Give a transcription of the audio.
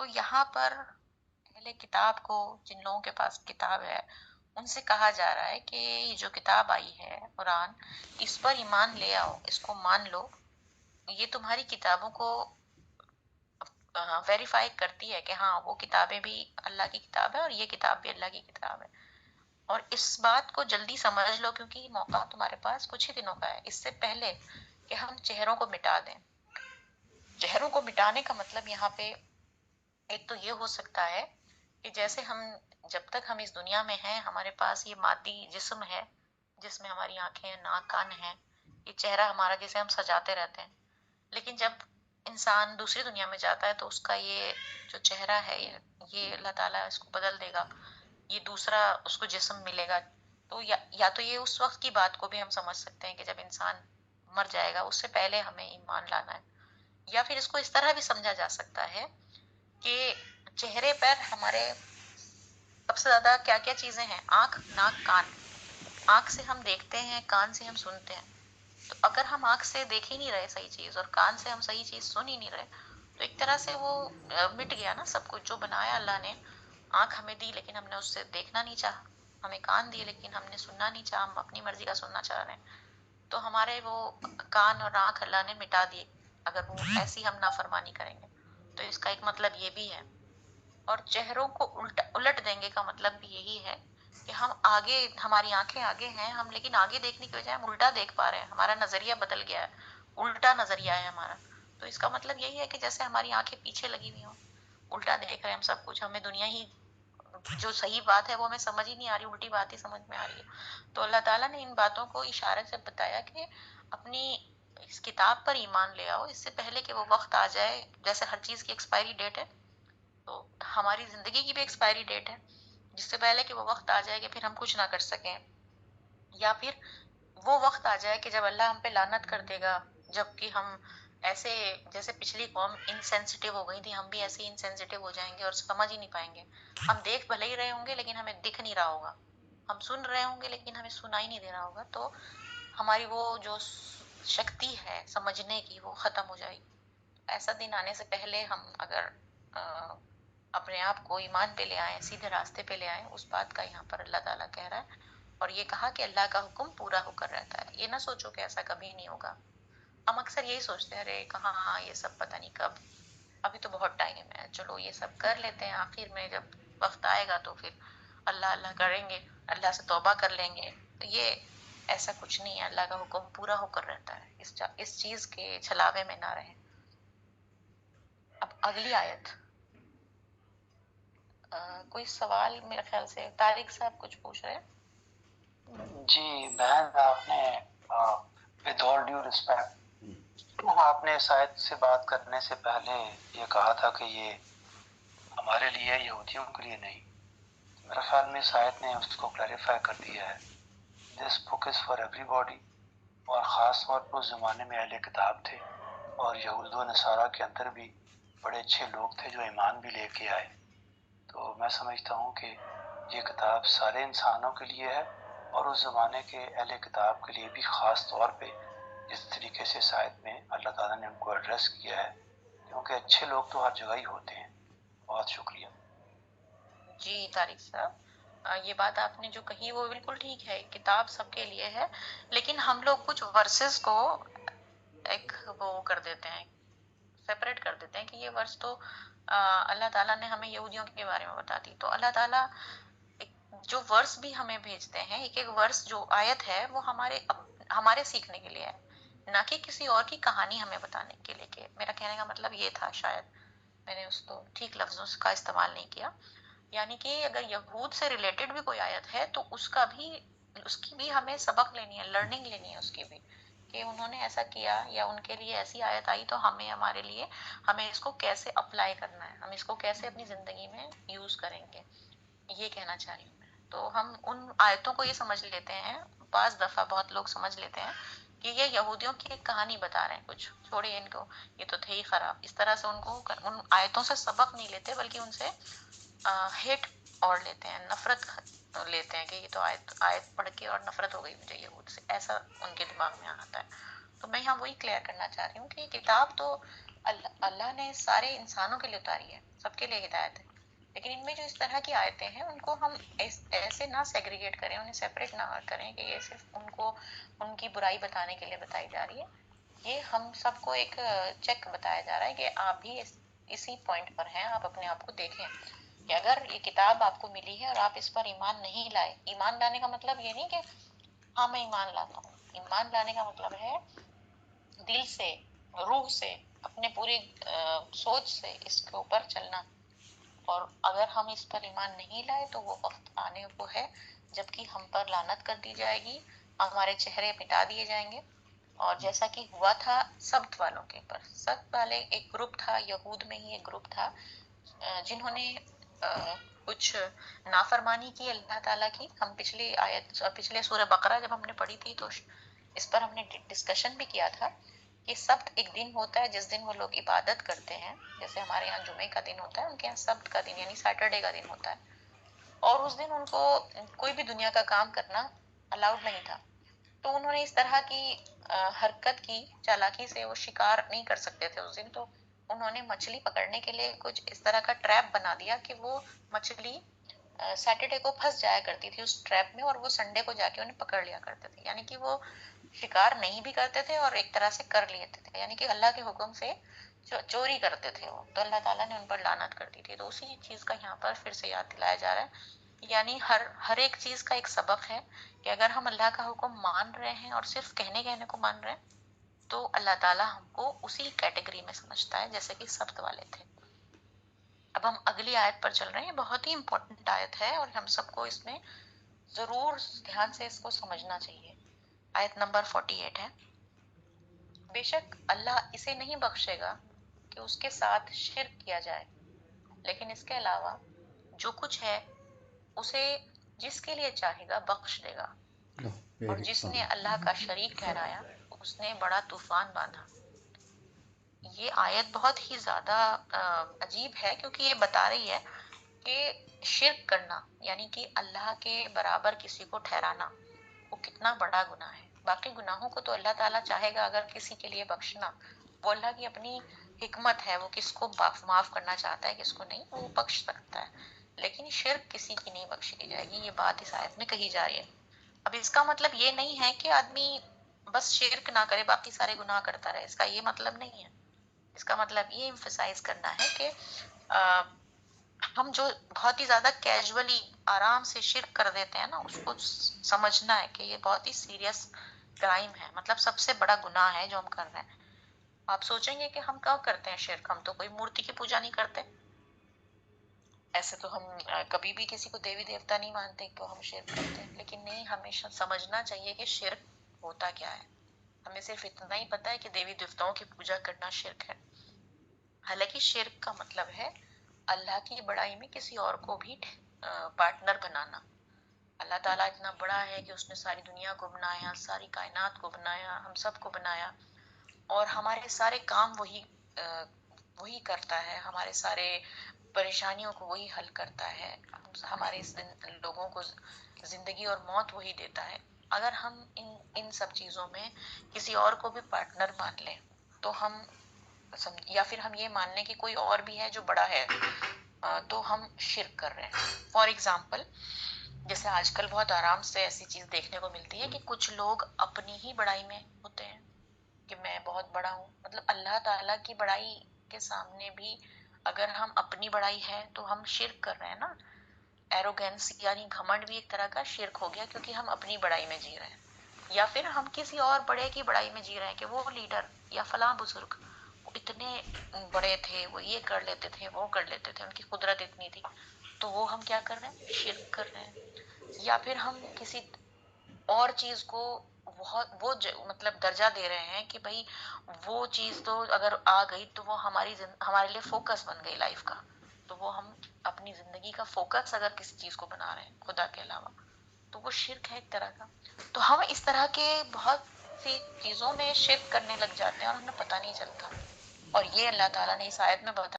تو یہاں پر اہل کتاب کو، جن لوگوں کے پاس کتاب ہے، ان سے کہا جا رہا ہے کہ یہ جو کتاب آئی ہے قرآن، اس پر ایمان لے آؤ، اس کو مان لو، یہ تمہاری کتابوں کو ویریفائی کرتی ہے کہ ہاں وہ کتابیں بھی اللہ کی کتاب ہے اور یہ کتاب بھی اللہ کی کتاب ہے. اور اس بات کو جلدی سمجھ لو کیونکہ موقع تمہارے پاس کچھ ہی دنوں کا ہے، اس سے پہلے کہ ہم چہروں کو مٹا دیں. چہروں کو مٹانے کا مطلب یہاں پہ ایک تو یہ ہو سکتا ہے کہ جیسے ہم جب تک ہم اس دنیا میں ہیں ہمارے پاس یہ مادی جسم ہے جس میں ہماری آنکھیں، ناک، کان ہیں، یہ چہرہ ہمارا جسے ہم سجاتے رہتے ہیں. لیکن جب انسان دوسری دنیا میں جاتا ہے تو اس کا یہ جو چہرہ ہے یہ اللہ تعالیٰ اس کو بدل دے گا، یہ دوسرا اس کو جسم ملے گا. تو یا تو یہ اس وقت کی بات کو بھی ہم سمجھ سکتے ہیں کہ جب انسان مر جائے گا، اس سے پہلے ہمیں ایمان لانا ہے. یا پھر اس کو اس طرح بھی سمجھا جا سکتا ہے کہ چہرے پر ہمارے سب سے زیادہ کیا کیا چیزیں ہیں؟ آنکھ، ناک، کان. آنکھ سے ہم دیکھتے ہیں، کان سے ہم سنتے ہیں. تو اگر ہم آنکھ سے دیکھ ہی نہیں رہے صحیح چیز اور کان سے ہم صحیح چیز سن ہی نہیں رہے تو ایک طرح سے وہ مٹ گیا نا سب کچھ جو بنایا اللہ نے. آنکھ ہمیں دی لیکن ہم نے اس سے دیکھنا نہیں چاہا، ہمیں کان دیے لیکن ہم نے سننا نہیں چاہا، ہم اپنی مرضی کا سننا چاہ رہے ہیں. تو ہمارے وہ کان اور آنکھ اللہ نے مٹا دیے اگر وہ ایسی ہم نافرمانی کریں گے. تو اس کا ایک مطلب یہ بھی ہے. اور چہروں کو الٹ دیں گے کا مطلب بھی یہی ہے کہ ہم آگے، ہماری آنکھیں آگے ہیں ہم، لیکن آگے دیکھنے کی بجائے ہم الٹا دیکھ پا رہے ہیں. ہمارا نظریہ بدل گیا ہے، الٹا نظریہ ہے ہمارا. تو اس کا مطلب یہی ہے کہ جیسے ہماری آنکھیں پیچھے لگی ہوئی ہوں، الٹا دیکھ رہے ہیں ہم سب کچھ، ہمیں دنیا ہی جو صحیح بات ہے وہ ہمیں سمجھ ہی نہیں آ رہی، الٹی بات ہی سمجھ میں آ رہی ہے. تو اللہ تعالیٰ نے ان باتوں کو اشارے سے بتایا کہ اپنی اس کتاب پر ایمان لے آؤ اس سے پہلے کہ وہ وقت آ جائے. جیسے ہر چیز کی ایکسپائری ڈیٹ ہے تو ہماری زندگی کی بھی ایکسپائری ڈیٹ ہے، جس سے پہلے کہ وہ وقت آ جائے کہ پھر ہم کچھ نہ کر سکیں، یا پھر وہ وقت آ جائے کہ جب اللہ ہم پہ لعنت کر دے گا. جب کہ ہم ایسے جیسے پچھلی قوم انسینسٹیو ہو گئی تھی، ہم بھی ایسے انسینسٹیو ہو جائیں گے اور سمجھ ہی نہیں پائیں گے. ہم دیکھ بھلے ہی رہے ہوں گے لیکن ہمیں دکھ نہیں رہا ہوگا، ہم سن رہے ہوں گے لیکن ہمیں سنا ہی نہیں دے رہا ہوگا. تو ہماری وہ جو شکتی ہے سمجھنے کی وہ ختم ہو جائے گی. ایسا دن آنے سے پہلے ہم اگر اپنے آپ کو ایمان پہ لے آئیں، سیدھے راستے پہ لے آئیں، اس بات کا یہاں پر اللہ تعالیٰ کہہ رہا ہے. اور یہ کہا کہ اللہ کا حکم پورا ہو کر رہتا ہے. یہ نہ سوچو کہ ایسا کبھی نہیں ہوگا. ہم اکثر یہی سوچتے ہیں ارے کہاں یہ سب پتہ نہیں کب، ابھی تو بہت ٹائم ہے، چلو یہ سب کر لیتے ہیں، آخر میں جب وقت آئے گا تو پھر اللہ اللہ کریں گے، اللہ سے توبہ کر لیں گے. تو یہ ایسا کچھ نہیں ہے، اللہ کا حکم پورا ہو کر رہتا ہے. اس چیز کے چھلاوے میں نہ رہیں. اب اگلی آیت. کوئی سوال میرے خیال سے طارق صاحب کچھ پوچھ رہے ہیں؟ جی بہن، آپ نے with all due respect آپ نے اس آیت سے بات کرنے سے پہلے یہ کہا تھا کہ یہ ہمارے لیے یہودیوں کے لیے نہیں. میرا خیال میں اس آیت نے اس کو کلیریفائی کر دیا ہے. دس بک از فار ایوری باڈی، اور خاص طور پر اس زمانے میں اہل کتاب تھے اور یہود و نصارہ کے اندر بھی بڑے اچھے لوگ تھے جو ایمان بھی لے کے آئے. تو میں سمجھتا ہوں کہ یہ کتاب سارے انسانوں کے لیے ہے اور اس زمانے کے اہل کتاب کے لیے بھی خاص طور پہ جس طریقے سے اس آیت میں اللہ تعالیٰ نے ان کو ایڈریس کیا ہے، کیونکہ اچھے لوگ تو ہر جگہ ہی ہوتے ہیں. بہت شکریہ. جی طارق صاحب، یہ بات آپ نے جو کہی وہ بالکل ٹھیک ہے، کتاب سب کے لیے ہے، لیکن ہم لوگ کچھ ورسز کو ایک وہ کر دیتے ہیں، سیپریٹ کر دیتے ہیں کہ یہ ورس تو اللہ تعالیٰ نے ہمیں یہودیوں کے بارے میں بتا دی. تو اللہ تعالیٰ جو ورس بھی ہمیں بھیجتے ہیں، ایک ایک ورس جو آیت ہے وہ ہمارے سیکھنے کے لیے ہے، نہ کہ کسی اور کی کہانی ہمیں بتانے کے لیے. کہ میرا کہنے کا مطلب یہ تھا، شاید میں نے اس کو ٹھیک لفظوں کا استعمال نہیں کیا. یعنی کہ اگر یہود سے ریلیٹڈ بھی کوئی آیت ہے تو اس کی بھی ہمیں سبق لینی ہے، لرننگ لینی ہے اس کی بھی، کہ انہوں نے ایسا کیا یا ان کے لیے ایسی آیت آئی تو ہمارے لیے ہمیں اس کو کیسے اپلائی کرنا ہے، ہم اس کو کیسے اپنی زندگی میں یوز کریں گے، یہ کہنا چاہ رہی ہوں میں. تو ہم ان آیتوں کو یہ سمجھ لیتے ہیں، بعض دفعہ بہت لوگ سمجھ لیتے ہیں کہ یہ یہودیوں کی ایک کہانی بتا رہے ہیں، کچھ چھوڑیے ان کو، یہ تو تھے ہی خراب. اس طرح سے ان آیتوں سے سبق نہیں لیتے بلکہ ان سے ہیٹ اور لیتے ہیں، نفرت لیتے ہیں کہ یہ تو آیت پڑھ کے اور نفرت ہو گئی مجھے یہود سے، ایسا ان کے دماغ میں آتا ہے. تو میں یہاں وہی کلیئر کرنا چاہ رہی ہوں کہ کتاب تو اللہ نے سارے انسانوں کے لیے اتاری ہے، سب کے لیے ہدایت ہے، لیکن ان میں جو اس طرح کی آیتیں ہیں ان کو ہم ایسے نہ سیگریگیٹ کریں، انہیں سیپریٹ نہ کریں کہ یہ صرف ان کو ان کی برائی بتانے کے لیے بتائی جا رہی ہے۔ یہ ہم سب کو ایک چیک بتایا جا رہا ہے کہ آپ بھی اسی پوائنٹ پر ہیں، آپ اپنے آپ کو دیکھیں کہ اگر یہ کتاب آپ کو ملی ہے اور آپ اس پر ایمان نہیں لائے، ایمان لانے کا مطلب یہ نہیں کہ ہاں میں ایمان لاتا ہوں، ایمان لانے کا مطلب ہے دل سے، روح سے، اپنے پوری سوچ سے اس کے اوپر چلنا۔ اور اگر ہم اس پر ایمان نہیں لائے تو وہ وقت آنے کو ہے جبکہ ہم پر لعنت کر دی جائے گی، ہمارے چہرے مٹا دیے جائیں گے، اور جیسا کہ ہوا تھا سبت والوں کے پر۔ سبت والے ایک گروپ تھا، یہود میں ہی ایک گروپ تھا جنہوں نے کچھ نافرمانی کی اللہ تعالیٰ کی۔ ہم پچھلے سورہ بقرہ جب ہم نے پڑھی تھی تو اس پر ہم نے ڈسکشن بھی کیا تھا کہ سبت ایک دن ہوتا ہے جس دن وہ لوگ عبادت کرتے ہیں، جیسے ہمارے یہاں جمعے کا دن ہوتا ہے، ان کے یہاں سبت کا دن یعنی سیٹرڈے کا دن ہوتا ہے، اور اس دن ان کو کوئی بھی دنیا کا کام کرنا الاؤڈ نہیں تھا۔ تو انہوں نے اس طرح کی حرکت کی، چالاکی سے وہ شکار نہیں کر سکتے تھے اس دن، تو انہوں نے مچھلی پکڑنے کے لیے کچھ اس طرح کا ٹریپ بنا دیا کہ وہ مچھلی سیٹرڈے کو پھنس جایا کرتی تھی اس ٹریپ میں، اور وہ سنڈے کو جا کے انہیں پکڑ لیا کرتے تھے، یعنی کہ وہ شکار نہیں بھی کرتے تھے اور ایک طرح سے کر لیتے تھے، یعنی کہ اللہ کے حکم سے چوری کرتے تھے وہ، تو اللہ تعالیٰ نے ان پر لعنت کر دی تھی۔ تو اسی چیز کا یہاں پر پھر سے یاد دلایا جا رہا ہے، یعنی ہر ایک چیز کا ایک سبق ہے کہ اگر ہم اللہ کا حکم مان رہے ہیں اور صرف کہنے کو مان رہے ہیں تو اللہ تعالیٰ ہم کو اسی کیٹیگری میں سمجھتا ہے جیسے کہ سبت والے تھے۔ اب ہم اگلی آیت پر چل رہے ہیں، بہت ہی امپورٹنٹ آیت ہے اور ہم سب کو اس میں ضرور دھیان سے اس کو سمجھنا چاہیے۔ آیت نمبر 48 ہے، بے شک اللہ اسے نہیں بخشے گا کہ اس کے ساتھ شرک کیا جائے، لیکن اس کے علاوہ جو کچھ ہے اسے جس کے لیے چاہے گا بخش دے گا، اور جس نے اللہ کا شریک ٹھہرایا اس نے بڑا طوفان باندھا۔ یہ آیت بہت ہی زیادہ عجیب ہے کیونکہ یہ بتا رہی ہے کہ شرک کرنا یعنی کہ اللہ کے برابر کسی کو ٹھہرانا وہ کتنا بڑا گناہ ہے۔ باقی گناہوں کو تو اللہ تعالیٰ چاہے گا اگر کسی کے لیے بخشنا، وہ اللہ کی اپنی حکمت ہے، وہ کس کو معاف کرنا چاہتا ہے کس کو نہیں، وہ بخش سکتا ہے، لیکن شرک کسی کی نہیں بخشی جائے گی، یہ بات اس آیت میں کہی جا رہی ہے۔ اب اس کا مطلب یہ نہیں ہے کہ آدمی بس شرک نہ کرے باقی سارے گناہ کرتا رہے، اس کا یہ مطلب نہیں ہے۔ اس کا مطلب یہ ایمفسائز کرنا ہے کہ ہم جو بہت ہی زیادہ کیجولی آرام سے شرک کر دیتے ہیں نا، اس کو سمجھنا ہے کہ یہ بہت ہی سیریس کرائم ہے، مطلب سب سے بڑا گناہ ہے جو ہم کر رہے ہیں۔ آپ سوچیں گے کہ ہم کب کرتے ہیں شرک، ہم تو کوئی مورتی کی پوجا نہیں کرتے، ایسے تو ہم کبھی بھی کسی کو دیوی دیوتا نہیں مانتے تو ہم شرک کرتے ہیں، لیکن نہیں، ہمیشہ سمجھنا چاہیے کہ شرک ہوتا کیا ہے۔ ہمیں صرف اتنا ہی پتا ہے کہ دیوی دیوتاؤں کی پوجا کرنا شرک ہے، حالانکہ شرک کا مطلب ہے اللہ کی بڑائی میں کسی اور کو بھی پارٹنر بنانا۔ اللہ تعالیٰ اتنا بڑا ہے کہ اس نے ساری دنیا کو بنایا، ساری کائنات کو بنایا، ہم سب کو بنایا، اور ہمارے سارے کام وہی کرتا ہے، ہمارے سارے پریشانیوں کو وہی حل کرتا ہے، ہمارے لوگوں کو زندگی اور موت وہی دیتا ہے۔ اگر ہم ان سب چیزوں میں کسی اور کو بھی پارٹنر مان لیں تو ہم یا پھر ہم یہ مان لیں کہ کوئی اور بھی ہے جو بڑا ہے تو ہم شرک کر رہے ہیں۔ فار ایگزامپل، جیسے آج کل بہت آرام سے ایسی چیز دیکھنے کو ملتی ہے کہ کچھ لوگ اپنی ہی بڑائی میں ہوتے ہیں کہ میں بہت بڑا ہوں، مطلب اللہ تعالیٰ کی بڑائی کے سامنے بھی اگر ہم اپنی بڑائی ہے تو ہم شرک کر رہے ہیں نا۔ ایروگینس یعنی گھمنڈ بھی ایک طرح کا شرک ہو گیا کیونکہ ہم اپنی بڑائی میں جی رہے ہیں، یا پھر ہم کسی اور بڑے کی بڑائی میں جی رہے ہیں کہ وہ لیڈر یا فلاں بزرگ وہ اتنے بڑے تھے، وہ یہ کر لیتے تھے، وہ کر لیتے تھے، ان کی قدرت اتنی تھی، تو وہ ہم کیا کر رہے ہیں، شرک کر رہے ہیں۔ یا پھر ہم کسی اور چیز کو وہ مطلب درجہ دے رہے ہیں کہ بھائی وہ چیز تو اگر آ گئی تو وہ ہمارے لیے فوکس بن گئی لائف کا، تو وہ ہم اپنی زندگی کا فوکس اگر کسی چیز کو بنا رہے ہیں خدا کے علاوہ تو وہ شرک ہے ایک طرح کا۔ تو ہم اس طرح کے بہت سی چیزوں میں شرک کرنے لگ جاتے ہیں اور ہمیں پتہ نہیں چلتا، اور یہ اللہ تعالیٰ نے اس آیت میں بتا